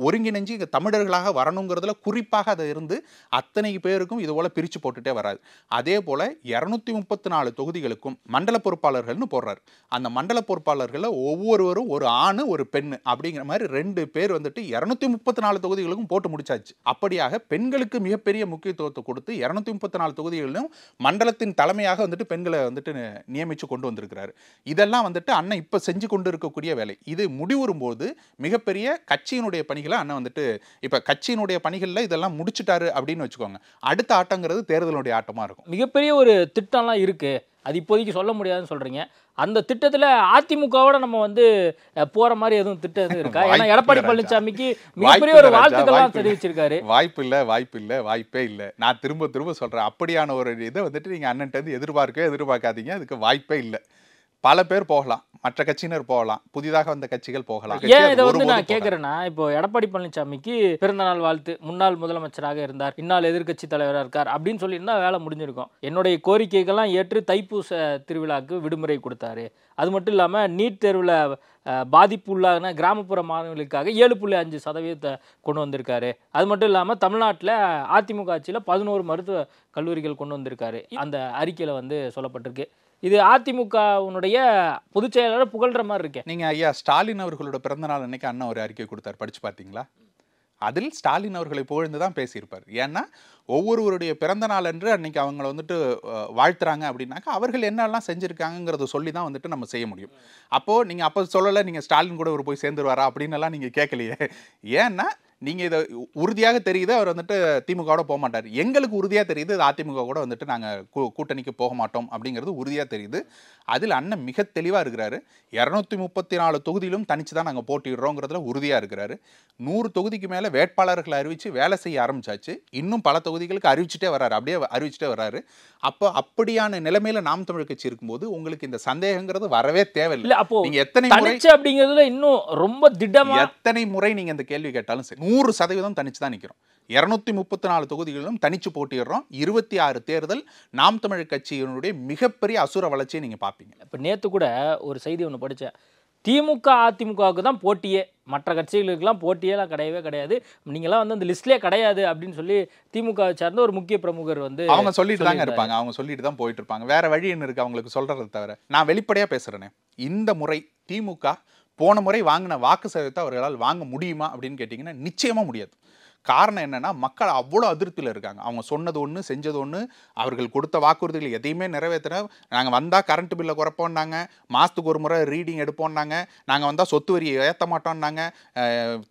E: ஒருங்கிணைஞ்சு இங்கே தமிழர்களாக வரணுங்கிறதுல குறிப்பாக அதை இருந்து அத்தனை பேருக்கும் இது போல பிரித்து போட்டுட்டே வராது. அதே போல் 234 தொகுதிகளுக்கும் மண்டல பொறுப்பாளர்கள்னு போடுறாரு. அந்த மண்டல பொறுப்பாளர்களில் ஒவ்வொருவரும் ஒரு ஆணு ஒரு பெண் அப்படிங்கிற மாதிரி 2 பேர் வந்துட்டு 234 தொகுதிகளுக்கும் போட்டு முடிச்சாச்சு. அப்படியாக பெண்களுக்கு மிகப்பெரிய முக்கியத்துவம் கொடுத்து 234 தொகுதிகளிலும் மண்டலத்தின் தலைமையாக வந்துட்டு பெண்களை வந்துட்டு நியமிச்சு கொண்டு வந்திருக்கிறாரு. இதெல்லாம் வந்துட்டு அண்ணன் இப்ப செஞ்சு கொண்டு இருக்கக்கூடிய வேலை. இது முடிவுறும் போது மிகப்பெரிய கட்சியினுடைய பணிகளை அண்ணன் வந்துட்டு இப்ப கட்சியினுடைய பணிகள்ல இதெல்லாம் முடிச்சுட்டாரு அப்படின்னு வச்சுக்கோங்க. அடுத்த ஆட்டங்கிறது தேர்தலுடைய ஆட்டமா இருக்கும்.
D: மிகப்பெரிய ஒரு திட்டம்லாம் இருக்கு, அது இப்போதைக்கு சொல்ல முடியாதுன்னு சொல்றீங்க. அந்த திட்டத்துல அதிமுகவோட நம்ம வந்து போற மாதிரி எதுவும் திட்டம் எதுவும் இருக்கா? ஏன்னா எடப்பாடி பழனிசாமிக்கு மிகப்பெரிய ஒரு வாழ்த்துக்கள்லாம் தெரிவிச்சிருக்காரு.
E: வாய்ப்பே இல்லை. நான் திரும்ப சொல்றேன், அப்படியான ஒரு இதை வந்துட்டு நீங்க அண்ணன்ட்ட இருந்து எதிர்பார்க்காதீங்க. அதுக்கு வாய்ப்பே இல்லை. பல பேர் போகலாம், மற்ற கட்சியினர் போகலாம், புதிதாக வந்த கட்சிகள் போகலாம்.
D: ஏன் இதை வந்து நான் கேட்கிறேன்னா, இப்போ எடப்பாடி பழனிசாமிக்கு பிறந்த நாள் வாழ்த்து, முன்னாள் முதலமைச்சராக இருந்தார், இந்நாள் எதிர்கட்சி தலைவராக இருக்கார் அப்படின்னு சொல்லியிருந்தா வேலை முடிஞ்சிருக்கும். என்னுடைய கோரிக்கைகள்லாம் ஏற்று தைப்பூச திருவிழாக்கு விடுமுறை கொடுத்தாரு. அது மட்டும் இல்லாமல் நீட் தேர்வில் பாதிப்பு உள்ளான கிராமப்புற மாணவர்களுக்காக 7.5% கொண்டு வந்திருக்காரு. அது மட்டும் இல்லாமல் தமிழ்நாட்டில் அதிமுக ஆட்சியில் 11 மருத்துவ கல்லூரிகள் கொண்டு வந்திருக்காரு. அந்த அறிக்கையில் வந்து சொல்லப்பட்டிருக்கு. இது அதிமுகவுடைய பொதுச் செயலாளர் புகழ்ற மாதிரி இருக்கேன்.
E: நீங்க ஐயா ஸ்டாலின் அவர்களோட பிறந்த நாள் அன்னைக்கு அண்ணன் ஒரு அறிக்கை கொடுத்தார், படிச்சு பார்த்தீங்களா? அதில் ஸ்டாலின் அவர்களை புகழ்ந்து தான் பேசியிருப்பார். ஏன்னா ஒவ்வொருவருடைய பிறந்த நாள் அன்று அன்னைக்கு அவங்கள வந்துட்டு வாழ்த்துறாங்க அப்படின்னாக்கா அவர்கள் என்னெல்லாம் செஞ்சுருக்காங்கிறத சொல்லி தான் வந்துட்டு நம்ம செய்ய முடியும். அப்போது நீங்கள் அப்போ சொல்லலை, நீங்கள் ஸ்டாலின் கூட ஒரு போய் சேர்ந்துருவாரா அப்படின்னு எல்லாம் நீங்கள் கேட்கலையே. ஏன்னா நீங்கள் இதை உறுதியாக தெரியுது அவர் வந்துட்டு திமுகவோட போக மாட்டார். எங்களுக்கு உறுதியாக தெரியுது இது அதிமுக கூட வந்துட்டு நாங்கள் கூட்டணிக்கு போக மாட்டோம் அப்படிங்கிறது உறுதியாக தெரியுது. அதில் அண்ணன் மிக தெளிவாக இருக்கிறாரு. 234 தொகுதியிலும் தனிச்சு தான் நாங்கள் போட்டிடுறோங்கிறதுல உறுதியாக இருக்கிறாரு. 100 தொகுதிக்கு மேலே வேட்பாளர்களை அறிவித்து வேலை செய்ய ஆரம்பிச்சாச்சு. இன்னும் பல தொகுதிகளுக்கு அறிவிச்சுட்டே வர்றாரு, அப்படியே அறிவிச்சுட்டே வர்றாரு. அப்போ அப்படியான நிலைமையில நாம் தமிழர் கட்சி இருக்கும்போது உங்களுக்கு இந்த சந்தேகங்கிறது வரவே தேவையில்லை.
D: அப்போ
E: நீங்க எத்தனை முறை
D: அப்படிங்கிறதுல இன்னும் ரொம்ப திடமா
E: எத்தனை முறை நீங்க இந்த கேள்வி கேட்டாலும் சரி 100% தனிச்சு தான் நிற்கிறோம். 234 தொகுதிகளிலும் தனிச்சு போட்டிடுறோம். 26 தேர்தல் நாம் தமிழர் கட்சியினுடைய மிகப்பெரிய அசுர வளர்ச்சியை நீங்க பாப்பீங்க.
D: இப்போ நேற்று கூட ஒரு செய்தி ஒன்று படித்தேன். திமுக அதிமுகவுக்கு தான் போட்டியே, மற்ற கட்சிகளுக்கெல்லாம் போட்டியெல்லாம் கிடையவே கிடையாது, நீங்களாம் வந்து அந்த லிஸ்ட்லேயே கிடையாது அப்படின்னு சொல்லி திமுக சார்ந்த ஒரு முக்கிய பிரமுகர் வந்து
E: அவங்க சொல்லிட்டு தாங்க இருப்பாங்க. அவங்க சொல்லிட்டு தான் போயிட்டு இருப்பாங்க. வேற வழி என்ன இருக்கு அவங்களுக்கு சொல்றதை தவிர? நான் வெளிப்படையா பேசுறேனே, இந்த முறை திமுக போன முறை வாங்கின வாக்கு சதவீதத்தை அவர்களால் வாங்க முடியுமா அப்படின்னு கேட்டிங்கன்னா நிச்சயமா முடியாது. காரணம் என்னன்னா, மக்கள் அவ்வளோ அதிருப்தியில் இருக்காங்க. அவங்க சொன்னது ஒன்று, செஞ்சது ஒன்று, அவர்கள் கொடுத்த வாக்குறுதிகள் எதையுமே நிறைவேற்றின. நாங்கள் வந்தால் கரண்ட் பில்லை குறைப்போம்னாங்க, மாதத்துக்கு ஒரு முறை ரீடிங் எடுப்போம்னாங்க, நாங்கள் வந்தால் சொத்து வரியை ஏற்ற மாட்டோம்னாங்க,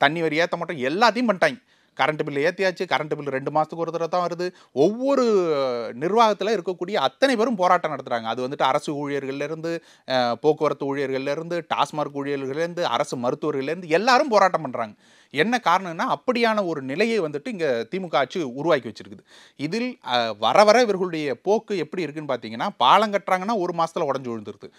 E: தண்ணி வரி ஏற்ற மாட்டோம், எல்லாத்தையும் பண்ணிட்டாங்க. கரண்ட் பில்லு ஏற்றியாச்சு, கரண்ட் பில்லு 2 மாதத்துக்கு ஒரு தடவை தான் வருது. ஒவ்வொரு நிர்வாகத்தில் இருக்கக்கூடிய அத்தனை பேரும் போராட்டம் நடத்துகிறாங்க. அது வந்துட்டு அரசு ஊழியர்கள்லேருந்து, போக்குவரத்து ஊழியர்கள்லேருந்து, டாஸ்மார்க் ஊழியர்கள்லேருந்து, அரசு மருத்துவர்கள்லேருந்து எல்லாரும் போராட்டம் பண்ணுறாங்க. என்ன காரணம்னா, அப்படியான ஒரு நிலையை வந்துட்டு இங்கே திமுக ஆட்சி உருவாக்கி வச்சிருக்குது. இதில் வர வர இவர்களுடைய போக்கு எப்படி இருக்குன்னு பார்த்தீங்கன்னா, பாலம் கட்டுறாங்கன்னா ஒரு மாதத்தில் உடஞ்சி விழுந்துருது.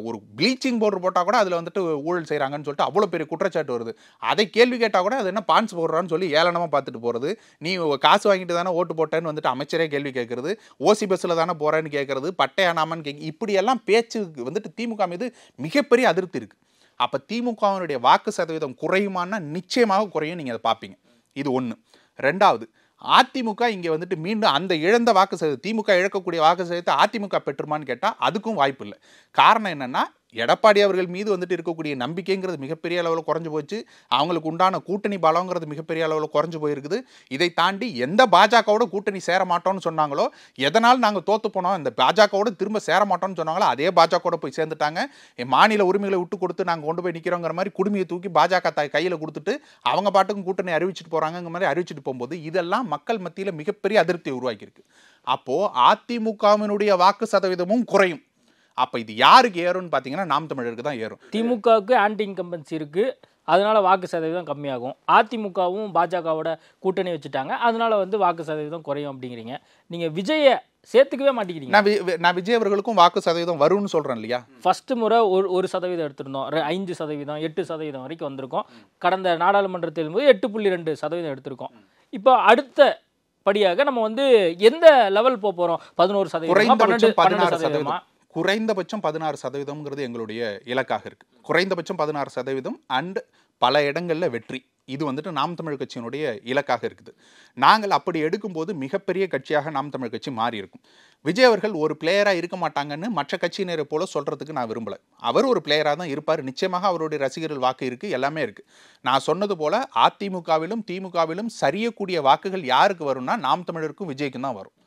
E: ஒரு ப்ளீச்சிங் பவுடர் போட்டால் கூட அதில் வந்துட்டு ஊழல் செய்கிறாங்கன்னு சொல்லிட்டு அவ்வளோ பெரிய குற்றச்சாட்டு வருது. அதை கேள்வி கேட்டால் கூட அது என்ன பான்ஸ் போடுறான்னு சொல்லி ஏளனமாக பார்த்துட்டு போகிறது. நீ காசு வாங்கிட்டு தானே ஓட்டு போட்டேன்னு வந்துட்டு அமைச்சரே கேள்வி கேட்குறது, ஓசி பஸ்ஸில் தானே போகிறேன்னு கேட்குறது, பட்டையானாமன்னு இப்படியெல்லாம் பேச்சு வந்துட்டு திமுக மீது மிகப்பெரிய அதிருப்தி இருக்குது. அப்போ திமுகவினுடைய வாக்கு சதவீதம் குறையுமானா நிச்சயமாக குறையும். நீங்கள் அதை பார்ப்பீங்க. இது ஒன்று. ரெண்டாவது, அதிமுக இங்கே வந்துட்டு மீண்டும் அந்த இழந்த வாக்கு சதவீதம், திமுக இழக்கக்கூடிய வாக்கு சதவீதத்தை அதிமுக பெற்றுமான்னு கேட்டால் அதுக்கும் வாய்ப்பு இல்லை. காரணம் என்னென்னா, எடப்பாடி அவர்கள் மீது வந்துட்டு இருக்கக்கூடிய நம்பிக்கைங்கிறது மிகப்பெரிய அளவில் குறைஞ்சு போச்சு. அவங்களுக்கு உண்டான கூட்டணி பலங்கிறது மிகப்பெரிய அளவில் குறைஞ்சு போயிருக்குது. இதை தாண்டி எந்த பாஜகவோட கூட்டணி சேர மாட்டோம்னு சொன்னாங்களோ, எதனால் நாங்கள் தோற்று போனோம், இந்த பாஜகவோட திரும்ப சேர மாட்டோம்னு சொன்னாங்களோ அதே பாஜகவோட போய் சேர்ந்துட்டாங்க. மாநில உரிமைகளை விட்டு கொடுத்து நாங்கள் கொண்டு போய் நிற்கிறோங்கிற மாதிரி குடுமையை தூக்கி பாஜக கையில் கொடுத்துட்டு அவங்க பாட்டுக்கும் கூட்டணி அறிவிச்சிட்டு போகிறாங்கிற மாதிரி அறிவிச்சிட்டு போகும்போது இதெல்லாம் மக்கள் மத்தியில் மிகப்பெரிய அதிருப்தியை உருவாக்கியிருக்கு. அப்போது அதிமுகவினுடைய வாக்கு சதவீதமும் குறையும். அப்போ இது யாருக்கு ஏறும்னு பார்த்தீங்கன்னா நாம் தமிழருக்கு தான் ஏறும்.
D: திமுகவுக்கு ஆன்டி இன்கம்பன்சி இருக்குது, அதனால வாக்கு சதவீதம் கம்மியாகும். அதிமுகவும் பாஜகவோட கூட்டணி வச்சுட்டாங்க, அதனால வந்து வாக்கு சதவீதம் குறையும் அப்படிங்கிறீங்க. நீங்கள் விஜயை சேர்த்துக்கவே மாட்டேங்கிறீங்க.
E: நான் விஜய் அவர்களுக்கும் வாக்கு சதவீதம் வரும்னு சொல்கிறேன் இல்லையா?
D: ஃபர்ஸ்ட் முறை 1% எடுத்திருந்தோம், 5%, 8% வரைக்கும் வந்திருக்கோம். கடந்த நாடாளுமன்ற தேர்தல் போது 8.2% எடுத்திருக்கோம். இப்போ அடுத்த படியாக நம்ம வந்து எந்த லெவல் போக போகிறோம்? 11%, 12%?
E: குறைந்தபட்சம் 16% எங்களுடைய இலக்காக இருக்கு. குறைந்தபட்சம் 16% அண்ட் பல இடங்களில் வெற்றி. இது வந்துட்டு நாம் தமிழ் கட்சியினுடைய இலக்காக இருக்குது. நாங்கள் அப்படி எடுக்கும்போது மிகப்பெரிய கட்சியாக நாம் தமிழ் கட்சி மாறி இருக்கும். விஜய் அவர்கள் ஒரு பிளேயராக இருக்க மாட்டாங்கன்னு மற்ற கட்சியினரை போல சொல்கிறதுக்கு நான் விரும்பலை. அவர் ஒரு பிளேயராக தான் இருப்பார். நிச்சயமாக அவருடைய ரசிகர்கள் வாக்கு இருக்குது, எல்லாமே இருக்குது. நான் சொன்னது போல் அதிமுகவிலும் திமுகவிலும் சரியக்கூடிய வாக்குகள் யாருக்கு வரும்னா நாம் தமிழருக்கும் விஜய்க்கும் தான் வரும்.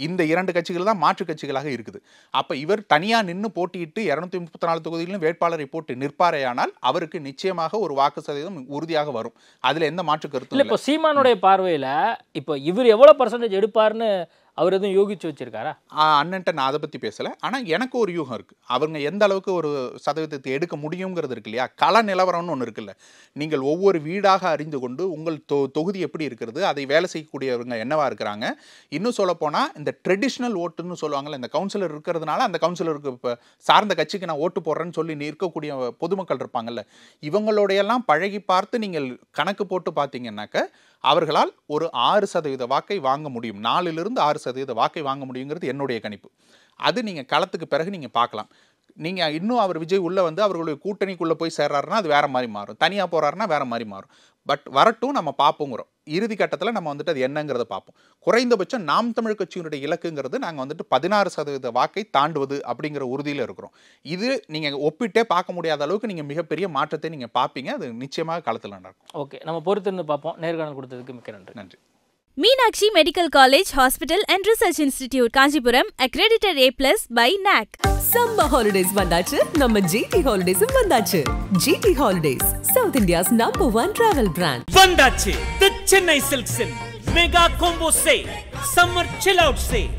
E: இந்த 2 கட்சிகள் தான் மாற்று கட்சிகளாக இருக்குது. அப்போ இவர் தனியாக நின்று போட்டியிட்டு 234 தொகுதிகளிலும் வேட்பாளரை போட்டு நிற்பாரேயானால் அவருக்கு நிச்சயமாக ஒரு வாக்கு சதவீதம் உறுதியாக வரும். அதில் எந்த மாற்று கருத்தும் இல்லை.
D: இப்போ சீமானுடைய பார்வையில் இப்போ இவர் எவ்வளோ % எடுப்பார்னு அவர் எதுவும் யோகிச்சு வச்சிருக்காரா?
E: அண்ணன்ட்ட நான் அதை பற்றி பேசலை. ஆனால் எனக்கு ஒரு யூகம் இருக்குது. அவங்க எந்த அளவுக்கு ஒரு சதவீதத்தை எடுக்க முடியுங்கிறது இருக்கு இல்லையா? கள நிலவரம்னு ஒன்று இருக்குல்ல. நீங்கள் ஒவ்வொரு வீடாக அறிந்து கொண்டு உங்கள் தொகுதி எப்படி இருக்கிறது, அதை வேலை செய்யக்கூடியவங்க என்னவா இருக்கிறாங்க, இன்னும் சொல்லப்போனால் இந்த ட்ரெடிஷ்னல் ஓட்டுன்னு சொல்லுவாங்கள்ல, இந்த கவுன்சிலர் இருக்கிறதுனால அந்த கவுன்சிலருக்கு இப்போ சார்ந்த கட்சிக்கு நான் ஓட்டு போடுறேன்னு சொல்லி இருக்கக்கூடிய பொதுமக்கள் இருப்பாங்கல்ல, இவங்களோடையெல்லாம் பழகி பார்த்து நீங்கள் கணக்கு போட்டு பார்த்தீங்கன்னாக்க அவர்களால் ஒரு 6% வாக்கை வாங்க முடியும். 4% வாக்கை வாங்க முடியுங்கிறது என்னுடைய கணிப்பு. அது நீங்கள் களத்துக்கு பிறகு நீங்கள் பார்க்கலாம். நீங்கள் இன்னும் அவர் விஜய் உள்ளே வந்து அவர்களுடைய கூட்டணிக்குள்ளே போய் சேர்றாருன்னா அது வேறு மாதிரி மாறும், தனியாக போகிறாருன்னா வேறு மாதிரி மாறும். பட் வரட்டும், நம்ம பார்ப்போங்கிறோம். இறுதி கட்டத்தில் நம்ம வந்துட்டு அது என்னங்கிறத பார்ப்போம். குறைந்தபட்சம் நாம் தமிழ் கட்சியினுடைய இலக்குங்கிறது நாங்கள் வந்துட்டு 16% வாக்கை தாண்டுவது அப்படிங்கிற உறுதியில் இருக்கிறோம். இது நீங்கள் ஒப்பிட்டே பார்க்க முடியாத அளவுக்கு நீங்கள் மிகப்பெரிய மாற்றத்தை நீங்கள் பார்ப்பீங்க. அது நிச்சயமாக களத்தில் நடக்கும்.
D: ஓகே, நம்ம பொறுத்திருந்து பார்ப்போம். நேர்காணல் கொடுத்ததுக்கு மிக்க நன்றி.
E: நன்றி.
A: Meenakshi Medical College, Hospital and Research Institute, Kanchipuram, accredited A+ by NAC.
B: Summer holidays vandachu, நம்ம GT Holidays vandachu. GT Holidays, South India's #1 travel brand.
C: வந்தாச்சு The Chennai Silks in Mega Combo Sale Summer Chill Out Sale